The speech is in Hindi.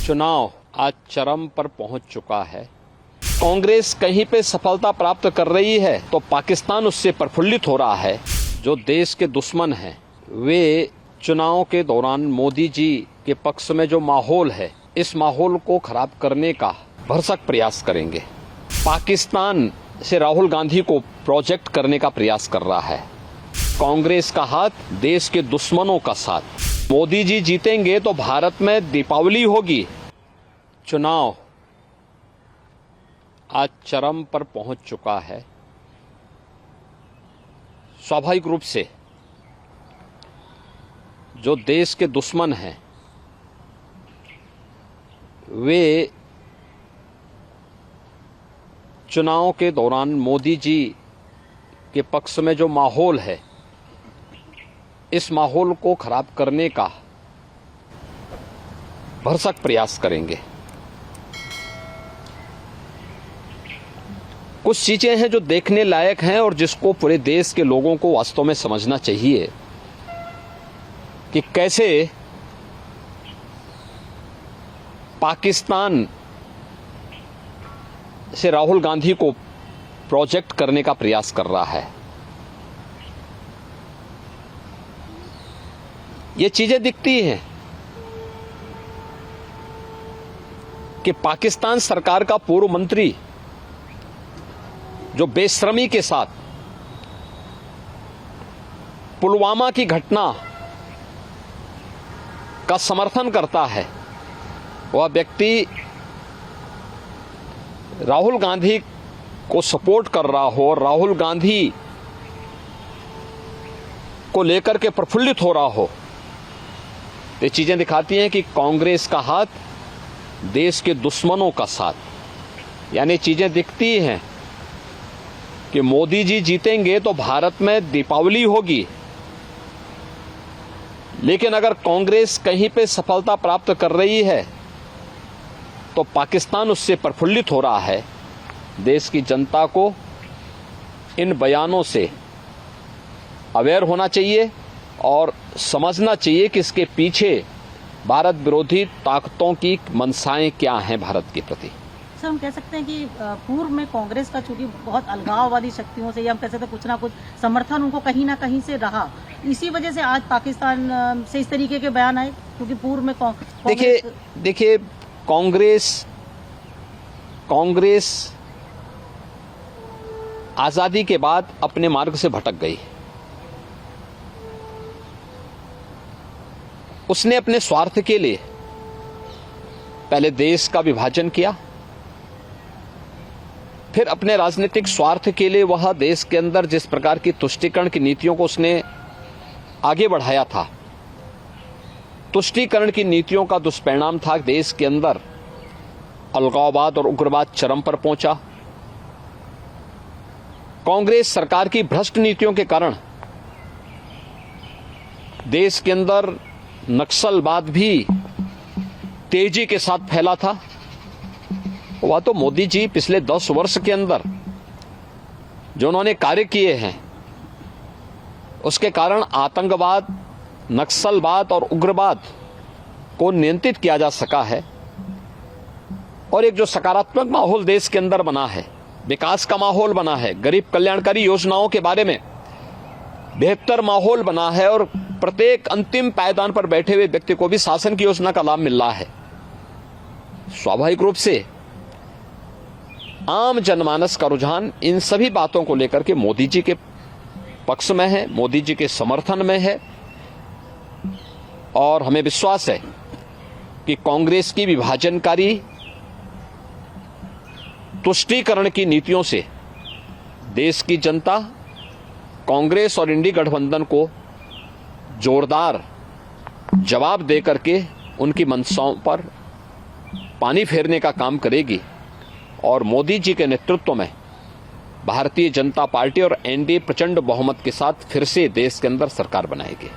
चुनाव आज चरम पर पहुंच चुका है। कांग्रेस कहीं पे सफलता प्राप्त कर रही है तो पाकिस्तान उससे प्रफुल्लित हो रहा है। जो देश के दुश्मन हैं वे चुनाव के दौरान मोदी जी के पक्ष में जो माहौल है, इस माहौल को खराब करने का भरसक प्रयास करेंगे। पाकिस्तान से राहुल गांधी को प्रोजेक्ट करने का प्रयास कर रहा है। कांग्रेस का हाथ, देश के दुश्मनों का साथ। मोदी जी जीतेंगे तो भारत में दीपावली होगी। चुनाव आज चरम पर पहुंच चुका है। स्वाभाविक रूप से जो देश के दुश्मन हैं वे चुनाव के दौरान मोदी जी के पक्ष में जो माहौल है, इस माहौल को खराब करने का भरसक प्रयास करेंगे। कुछ चीजें हैं जो देखने लायक हैं और जिसको पूरे देश के लोगों को वास्तव में समझना चाहिए कि कैसे पाकिस्तान से राहुल गांधी को प्रोजेक्ट करने का प्रयास कर रहा है। ये चीजें दिखती हैं कि पाकिस्तान सरकार का पूर्व मंत्री जो बेशर्मी के साथ पुलवामा की घटना का समर्थन करता है, वह व्यक्ति राहुल गांधी को सपोर्ट कर रहा हो और राहुल गांधी को लेकर के प्रफुल्लित हो रहा हो, ये चीजें दिखाती हैं कि कांग्रेस का हाथ, देश के दुश्मनों का साथ। यानी चीजें दिखती हैं कि मोदी जी जीतेंगे तो भारत में दीपावली होगी। लेकिन अगर कांग्रेस कहीं पे सफलता प्राप्त कर रही है तो पाकिस्तान उससे प्रफुल्लित हो रहा है। देश की जनता को इन बयानों से अवेयर होना चाहिए और समझना चाहिए कि इसके पीछे भारत विरोधी ताकतों की मंशाएं क्या हैं भारत के प्रति। सर, हम कह सकते हैं कि पूर्व में कांग्रेस का चूंकि बहुत अलगाववादी शक्तियों से, या हम कह सकते हैं कुछ ना कुछ समर्थन उनको कहीं ना कहीं से रहा, इसी वजह से आज पाकिस्तान से इस तरीके के बयान आए। क्योंकि पूर्व में देखिए कांग्रेस आजादी के बाद अपने मार्ग से भटक गई। उसने अपने स्वार्थ के लिए पहले देश का विभाजन किया, फिर अपने राजनीतिक स्वार्थ के लिए वह देश के अंदर जिस प्रकार की तुष्टीकरण की नीतियों को उसने आगे बढ़ाया था, तुष्टीकरण की नीतियों का दुष्परिणाम था देश के अंदर अलगाववाद और उग्रवाद चरम पर पहुंचा। कांग्रेस सरकार की भ्रष्ट नीतियों के कारण देश के अंदर नक्सलवाद भी तेजी के साथ फैला था। वह तो मोदी जी पिछले 10 वर्ष के अंदर जो उन्होंने कार्य किए हैं, उसके कारण आतंकवाद, नक्सलवाद और उग्रवाद को नियंत्रित किया जा सका है। और एक जो सकारात्मक माहौल देश के अंदर बना है, विकास का माहौल बना है, गरीब कल्याणकारी योजनाओं के बारे में बेहतर माहौल बना है और प्रत्येक अंतिम पायदान पर बैठे हुए व्यक्ति को भी शासन की योजना का लाभ मिल रहा है। स्वाभाविक रूप से आम जनमानस का रुझान इन सभी बातों को लेकर के मोदी जी के पक्ष में है, मोदी जी के समर्थन में है। और हमें विश्वास है कि कांग्रेस की विभाजनकारी तुष्टीकरण की नीतियों से देश की जनता कांग्रेस और इंडी गठबंधन को जोरदार जवाब दे करके उनकी मंशाओं पर पानी फेरने का काम करेगी और मोदी जी के नेतृत्व में भारतीय जनता पार्टी और एनडीए प्रचंड बहुमत के साथ फिर से देश के अंदर सरकार बनाएगी।